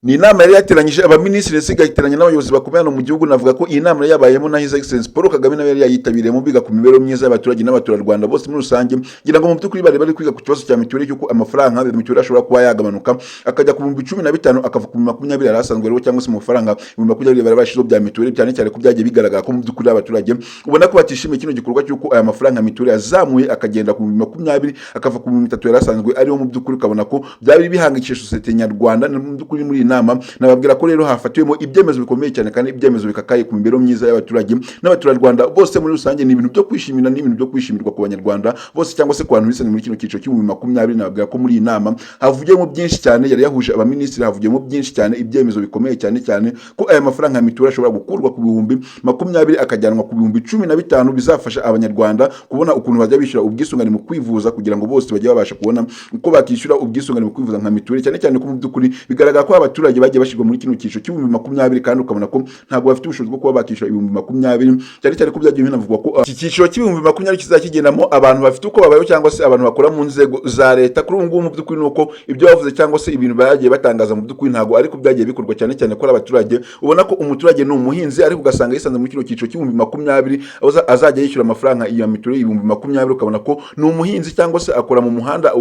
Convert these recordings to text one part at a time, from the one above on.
Ni inama yari yateranyije abaminisitiri ndetse igateranya n'abayobozi bakomeye hano mu gihugu. Navuga ko iyi nama yabayemo na His Excellency Paul Kagame nawe yari yayitabiriyemo, biga ku mibereho myiza y'abaturage n'abaturarwanda bose muri rusange. Ngira ngo mu by'ukuri bari kwiga ku kibazo cya mituweli, cy'uko amafaranga ya mituweli ashobora kuba yagabanuka akajya ku 15,000 akava ku 20,000 yari asanzwe ariho, cyangwa se mu mafaranga 20,000 bari bashizeho bya mituweli, cyane cyane ko byagiye bigaragara ko mu by'ukuri abaturage ubona ko batishimiye kino gikorwa cy'uko aya mafaranga ya mituweli yazamuye akagenda ku 20,000 akava ku 30,000 yari asanzwe ariho. Mu by'ukuri ukabona ko byari bihangikishije sosiyete nyarwanda. Mu by'ukuri muri iyi nama nababwira ko rero hafatiwemo ibyemezo bikomeye cyane kandi ibyemezo bikakaye ku mibereho myiza y'abaturage n'abaturarwanda bose muri rusange. Ni ibintu byo kwishimira, ni ibintu byo kwishimirwa ku banyarwanda bose, cyangwa se ku bantu bisane muri kino cyiciro cy'ibihumbi 20. Nababwira ko muri iyi nama havugiyemo byinshi cyane, yari yahuje abaminisitiri, havugiyemo byinshi cyane, ibyemezo bikomeye cyane cyane ko aya mafaranga ya mituweli ashobora gukurwa ku 20,000 akajyanwa ku 15,000, bizafasha abanyarwanda kubona ukuntu bajya bishyura ubwisungane mu kwivuza, kugira ngo bose bajye babasha kubona uko bakishyura ubwisungane mu kwivuza nka mituweli, cyane cyane ko mu by'ukuri bigaragara ko abaturage bagiye bashyirwa muri kino cyiciro cy'ibihumbi 20, kandi ukabona ko ntabwo bafite ubushobozi bwo kuba bakishyura ibihumbi 20, cyane cyane ko byagiye binavugwa ko iki cyiciro cy'ibihumbi 20 kizakigendamo abantu bafite uko babayeho, cyangwa se abantu bakora mu nzego za leta. Kuri ubu ngubu mu by'ukuri nuko ibyo bavuze cyangwa se ibintu bagiye batangaza mu by'ukuri ntabwo ariko byagiye bikorwa, cyane cyane ko abaturage ubona ko umuturage ni umuhinzi, ariko ugasanga yisanze muri kino cyiciro cy'ibihumbi 20 azajya yishyura amafaranga iyo mituweli ibihumbi 20, ukabona ko ni umuhinzi cyangwa se akora mu muhanda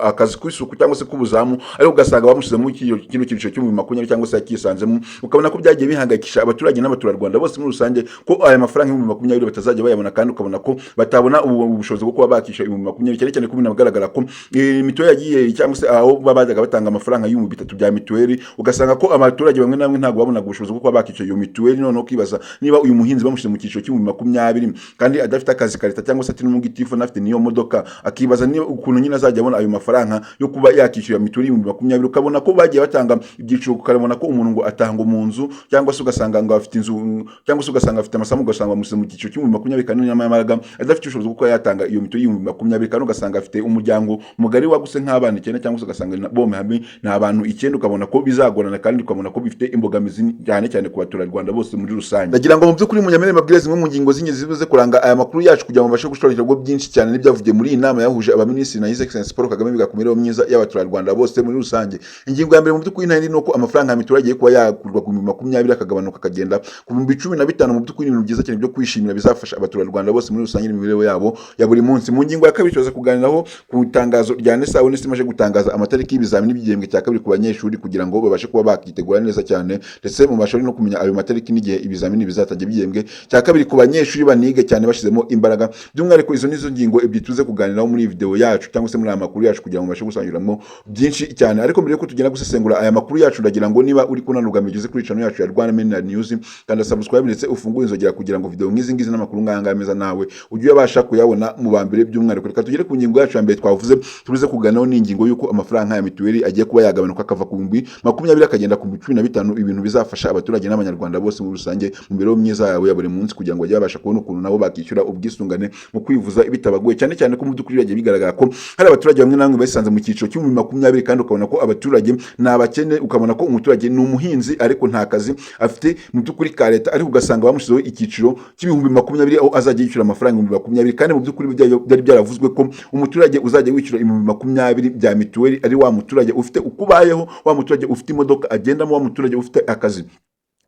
akazi kw'isuku cyangwa se k'ubuzamu, ariko ugasanga bamushyize muri kino cyiciro cy'ibihumbi 20 cyangwa se yakisanzemo. Ukabona ko byagiye bihangayikisha abaturage n'abaturarwanda bose muri rusange ko aya mafaranga y'ibihumbi 20 batazajya bayabona, kandi ukabona ko batabona ubushobozi bwo kuba bakishyura ibihumbi 20, cyane cyane ko binagaragara ko mituweli yagiye, cyangwa se aho bajyaga batanga amafaranga y'ibihumbi 3 bya mituweli, ugasanga ko abaturage bamwe na bamwe ntabwo babonaga ubushobozi bwo kuba bakishyura iyo mituweli. Noneho ukibaza niba uyu muhinzi bamushyize mu cyiciro cy'ibihumbi 20 kandi adafite akazi ka leta, cyangwa se ati n'umugitifu nafite niyo modoka, akibaza niba ukuntu nyine azajya abona ayo mafaranga yo kuba yakishyura mituweli y'ibihumbi 20. Ukabona ko bagiye batanga ibyiciro, ukabona ko umuntu ngo atanga mu nzu, cyangwa se ugasanga ngo afite inzu, cyangwa se ugasanga afite amasamu, ugasanga bamushyize mu cyiciro cy'ibihumbi 20 kandi nyamara adafite ubushobozi bwo kuba yatanga iyo mituweli y'ibihumbi 20, kandi ugasanga afite umuryango mugari waguse nk'abana 9, cyangwa se ugasanga bombe hamwe ni abantu 9. Ukabona ko bizagorana, kandi ukabona ko bifite imbogamizi cyane cyane ku baturarwanda bose muri rusange. Ndagira ngo mu by'ukuri munyamere mabwire zimwe mu ngingo z'ingenzi zibuze kuranga aya makuru yacu, kugira ngo mbashe gushorerwa byinshi cyane n'ibyavugiye muri iyi nama yahuje abaminisitiri na His Excellency Paul Kagame, biga ku mibereho myiza y'abaturarwanda bose muri rusange. Ingingo ya mbere mu by'ukuri ntari nuko amafaranga ya mituweli agiye kuba yakurwa ku 20 akagabanuka akagenda ku 15,000. Mu by'ukuri ibintu byiza cyane byo kwishimira, bizafasha abaturarwanda bose muri rusange n'imibereho yabo ya buri munsi. Mu ngingo ya kabiri tuza kuganiraho ku itangazo rya NESA, aho NESA imaze gutangaza amatariki y'ibizamini by'igihembwe cya kabiri ku banyeshuri, kugira ngo babashe kuba bakitegura neza cyane, ndetse mu mashuri no kumenya ayo matariki n'igihe ibizamini bizatajya by'igihembwe cya kabiri ku banyeshuri banige cyane bashyizemo imbaraga. By'umwihariko izo nizo ngingo ebyiri tuze kuganiraho muri video yacu, cyangwa se muri aya makuru yacu, kugira ngo mbashe gusangiramo byinshi cyane. Ariko mbere yuko tugenda gusesengura aya makuru yacu, ndagira ngo niba uri kunanurwa migeze kuri channel yacu ya Rwanda Media News, kandi subscribe ndetse ufungure inzogera, kugira ngo video nk'izi ngizi n'amakuru nganga meza nawe ujye ubasha kuyabona mu bambere. By'umwihariko reka tugere ku ngingo yacu ya mbere twavuze turuze kuganiraho n'ingingo yuko amafaranga ya mituweli agiye kuba yagabanuka akava ku 20 akagenda ku 15, ibintu bizafasha abaturage n'abanyarwanda bose muri rusange mu mibereho myiza yabo ya buri munsi, kugira ngo bajye babasha kubona ukuntu nabo bakishyura ubwisungane mu kwivuza bitabagoye, cyane cyane ko mu by'ukuri byagiye bigaragara ko hari abaturage bamwe na bamwe basanze mu cyiciro cy'ibihumbi 20, kandi ukabona ko abaturage ni abakene, ukabona ko umuturage ni umuhinzi ariko nta kazi afite mu by'ukuri ka leta, ariko ugasanga bamushyizeho icyiciro cy'ibihumbi 20 aho azajya yishyura amafaranga ibihumbi 20, kandi mu by'ukuri byari byaravuzwe ko umuturage uzajya wishyura ibihumbi 20 bya mituweli ari wa muturage ufite ukubayeho, wa muturage ufite imodoka agendamo, wa muturage ufite akazi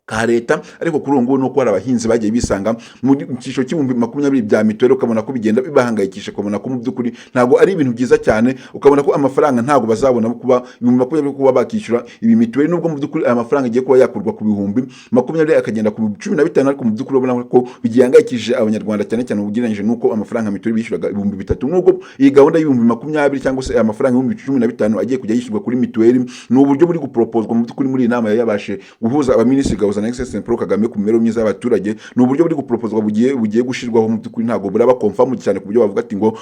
ka leta. Ariko kuri ubu ngubu nuko hari abahinzi bagiye bisanga mu cyiciro cy'ibihumbi 20 bya mituweli, ukabona ko bigenda bibahangayikisha, ukabona ko mu by'ukuri ntabwo ari ibintu byiza cyane, ukabona ko amafaranga ntabwo bazabona kuba ibihumbi 20 kuba bakishyura ibi mituweli, nubwo mu by'ukuri aya mafaranga agiye kuba yakurwa ku bihumbi 20 akagenda ku 15, ariko mu by'ukuri ubona ko bigihangayikishije abanyarwanda, cyane cyane ugereranyije nuko amafaranga mituweli bishyuraga ibihumbi 3. Nubwo iyi gahunda y'ibihumbi 20 cyangwa se aya mafaranga y'ibihumbi 15 agiye kujya yishyurwa kuri mituweli, ni uburyo buri guproposwa mu by'ukuri muri iyi nama yabashe guhuza abaminisitiri na Excellency Paul Kagame ku mibereho myiza y'abaturage. Ni uburyo buri guproposwa bugiye gushirwaho, mu by'ukuri ntabwo buraba confirm cyane ku buryo bavuga ati ngo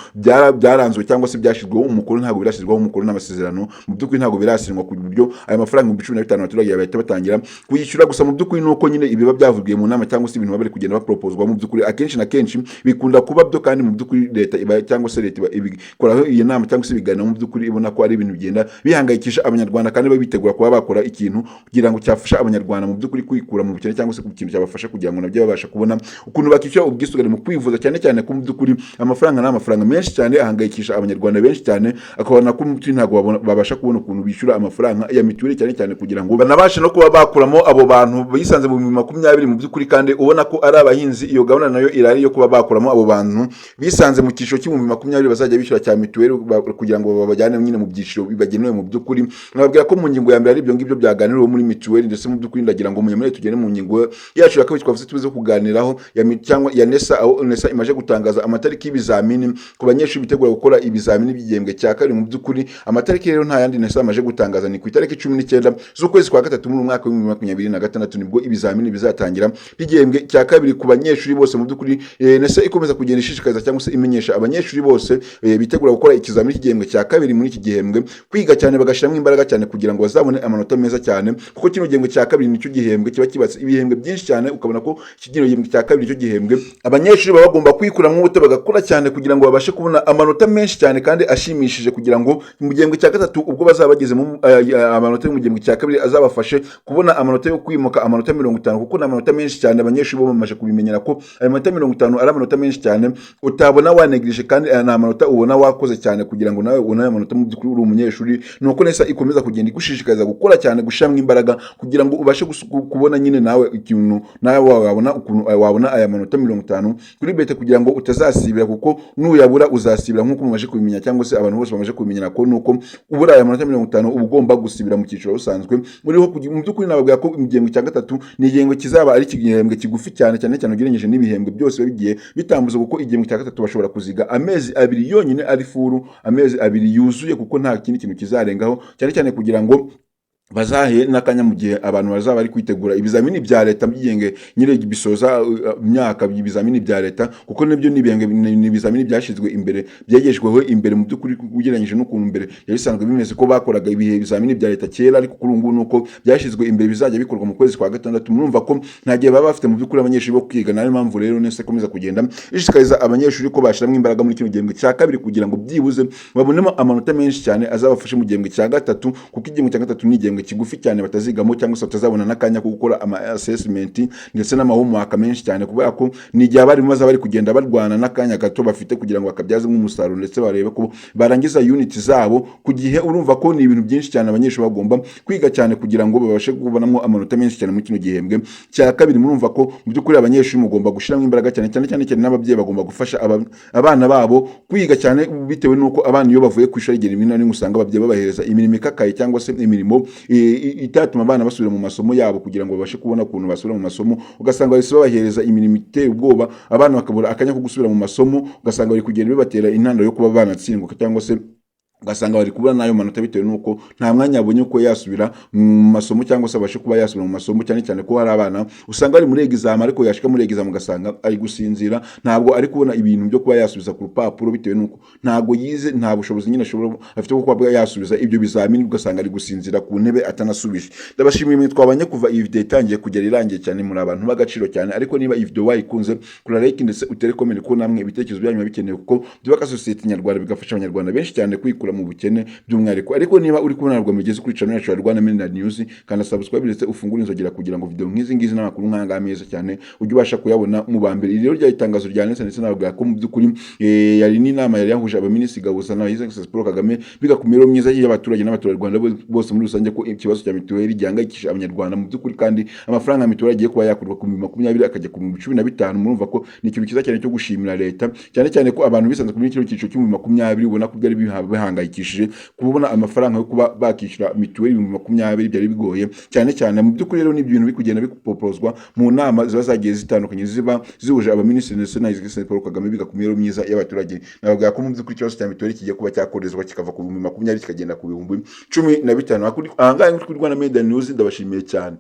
byaranzwe cyangwa se byashizweho umukono, ntabwo birashyirwaho umukono n'amasezerano. Mu by'ukuri ntabwo birasinywa ku buryo aya mafaranga 15 abaturage bahita batangira kuyishyura. Gusa mu by'ukuri nuko nyine ibiba byavugiye mu nama, cyangwa se ibintu bari kugenda baproposwa, mu by'ukuri akenshi na kenshi bikunda kuba byo, kandi mu by'ukuri leta cyangwa se leta ibikoraho iyi nama cyangwa se ibiganiro, mu by'ukuri ibona ko ari ibintu bigenda bihangayikisha abanyarwanda, kandi babitegura kuba bakora ikintu kugira ngo cyafasha abanyarwanda mu by'ukuri kwikura mu bukene cyangwa se ku kintu cyabafasha kugira ngo nabyo babasha kubona ukuntu bakishyura ubwisungane mu kwivuza, cyane cyane ko mu by'ukuri amafaranga ni amafaranga menshi cyane ahangayikisha abanyarwanda benshi cyane, akabona ko mu by'ukuri ntabwo babasha kubona ukuntu bishyura amafaranga ya mituweli, cyane cyane kugira ngo banabashe no kuba bakuramo abo bantu bisanze mu 2020 mu by'ukuri, kandi ubona ko ari abahinzi. Iyo gahunda nayo irari yo kuba bakuramo abo bantu bisanze mu cyiciro cy'ibihumbi 2020 bazajya bishyura cya mituweli kugira ngo babajyane nyine mu byiciro bibagenewe. Mu by'ukuri nababwira ko mu ngingo ya mbere ari ibyo ngibyo byaganiriweho muri mituweli, ndetse mu by'ukuri ndagira ngo munyemere tugene mu ngingo yacu ya kabiri twavuze tubize kuganiraho cyangwa ya NESA, aho NESA imaje gutangaza amatariki y'ibizamini ku banyeshuri bitegura gukora ibizamini by'igihembwe cya kabiri. Mu by'ukuri amatariki rero nta yandi NESA amaje gutangaza, ni ku itariki 19 z'ukwezi kwa gatatu mu mwaka wa 2026 nibwo ibizamini bizatangira by'igihembwe cya kabiri ku banyeshuri bose. Mu by'ukuri NESA ikomeza kugenda ishishikariza cyangwa se imenyesha abanyeshuri bose bitegura gukora ikizamini cy'igihembwe cya kabiri muri iki gihembwe kwiga cyane, bagashyiramo imbaraga cyane kugira ngo bazabone amanota meza cyane, kuko kino gihembwe cya kabiri nicyo gihembwe kiba kibatse ibihembwe byinshi cyane, ukabona ko kino gihembwe cya kabiri nicyo gihembwe abanyeshuri baba bagomba kwikuramo ubute bagakora cyane kugira ngo babashe kubona amanota menshi cyane kandi ashimishije, kugira ngo mu gihembwe cya gatatu ubwo bazaba bageze mu amanota yo mu gihembwe cya kabiri azabafashe kubona amanota yo kwimuka amanota 50, kuko ni amanota menshi cyane. Abanyeshuri bo bamaze kubimenyera ko ayo manota 50 ari amanota menshi cyane utabona wanegirije, kandi ni amanota ubona wakoze cyane kugira ngo nawe ubone ayo manota mu by'ukuri uri umunyeshuri. Nuko NESA ikomeza kugenda igushishikariza gukora cyane, gushiramo imbaraga kugira ngo ubashe kubona nyine nawe ikintu nawe wabona ukuntu wabona aya manota 50 kuri bete, kugira ngo utazasibira, kuko nuyabura uzasibira nk'uko mumaje kubimenya, cyangwa se abantu bose bamaje kubimenyera ko nuko ubura aya manota 50 uba ugomba gusibira mu cyiciro rusanzwe muriho. Mu by'ukuri nababwira ko igihembwe cya gatatu ni igihembwe kizaba ari igihembwe kigufi cyane ugereranyije n'ibihembwe byose bigiye bitambuza, kuko igihembwe cya gatatu bashobora kuziga amezi 2 yonyine ari furu, amezi 2 yuzuye, kuko nta kindi kintu kizarengaho, cyane kugira ngo bazahe n'akanya mu gihe abantu bazaba bari kwitegura ibizamini bya leta by'igihembwe nyine bisoza imyaka ibizamini bya leta, kuko nibyo ni ibizamini byashyizwe imbere, byegejweho imbere mu by'ukuri ugereranyije n'ukuntu mbere yabisanzwe bimeze ko bakoraga ibihe ibizamini bya leta kera, ariko kuri ubu nuko byashyizwe imbere bizajya bikorwa mu kwezi kwa gatandatu. Murumva ko nta gihe baba bafite mu by'ukuri abanyeshuri bo kwiga, nayo mpamvu rero NESA ikomeza kugenda ishishikariza abanyeshuri ko bashyiramo imbaraga muri kino gihembwe cya kabiri kugira ngo byibuze babonemo amanota menshi cyane azabafashe mu gihembwe cya gatatu, kuko igihembwe cya gatatu ni igihembwe kigufi cyane batazigamo, cyangwa se batazabona n'akanya ko gukora ama assessment ndetse n'amahomwaka menshi cyane, kubera ko ni igihe abarimu baza bari kugenda barwana n'akanya gato bafite kugira ngo bakabyaze umusaruro, ndetse barebe ko barangiza unit zabo ku gihe. Urumva ko ni ibintu byinshi cyane abanyeshuri bagomba kwiga cyane kugira ngo babashe kubonamo amanota menshi cyane muri kino gihembwe cya kabiri. Murumva ko mu by'ukuri abanyeshuri mugomba gushyiramo imbaraga cyane n'ababyeyi bagomba gufasha abana babo kwiga cyane, bitewe n'uko abana iyo bavuye ku ishuri rimwe na rimwe usanga ababyeyi babahereza imirimo ikakaye cyangwa se imirimo itatuma abana basubira mu masomo yabo kugira ngo babashe kubona ukuntu basubira mu masomo, ugasanga bahise babahereza imirimo iteye ubwoba, abana bakabura akanya ko gusubira mu masomo, ugasanga bari kugenda bibatera intandaro yo kuba banatsindwa, cyangwa se ugasanga bari kubura nayo manota bitewe nuko nta mwanya abonye ko yasubira mu masomo, cyangwa se abashe kuba yasubira mu masomo, cyane ko hari abana usanga bari muri exam ariko yashika muri exam ugasanga ari gusinzira, ntabwo ari kubona ibintu byo kuba yasubiza ku rupapuro bitewe nuko ntabwo yize, nta bushobozi nyine ashobora afite bwo kuba yasubiza ibyo bizamini, ugasanga ari gusinzira ku ntebe atanasubije. Ndabashimiye mwe twabanye kuva iyi video itangiye kugera irangiye cyane, muri abantu bagaciro cyane, ariko niba iyi video wayikunze kura like ndetse utere comment ko namwe ibitekerezo byanyu bikenewe, kuko byubaka society nyarwanda bigafasha abanyarwanda benshi cyane kwikura mu bukene by'umwihariko. Ariko niba uri kubona rwa mugeze kuri channel yacu ya Rwanda Media News, kandi subscribe ndetse ufungure inzogera kugira ngo video nk'izi ngizi n'amakuru nkanga ameza cyane ujye ubasha kuyabona mu bambere. Iri rero ryayitangazo rya NESA ndetse navuga ko mu by'ukuri yari n'inama yari yahuje abaminisitiri Gabusa na His Excellency Paul Kagame, biga ku mibereho myiza y'abaturage n'abaturarwanda bose muri rusange, ko ikibazo cya mituweli gihangayikishije abanyarwanda mu by'ukuri, kandi amafaranga ya mituweli agiye kuba yakurwa ku 2020 akajya ku 2015. Murumva ko ni ikintu cyiza cyane cyo gushimira leta, cyane ko abantu bisanze kuri kino cyiciro cyo 2020 ubona ko byari bihangayikishije kubona amafaranga yo kuba bakishyura mituweli 2020 byari bigoye cyane. Mu by'ukuri rero ni ibintu bikugenda bikupopozwa mu nama ziba zagiye zitandukanye ziba zihuje abaminisitiri ndetse na His Excellency Paul Kagame, biga ku mibereho myiza y'abaturage. Navuga ko mu by'ukuri ikibazo cya mituweli kigiye kuba cyakorezwa kikava ku 2020 kikagenda ku 2015. Ahangaha kuri Rwanda Media News ndabashimiye cyane.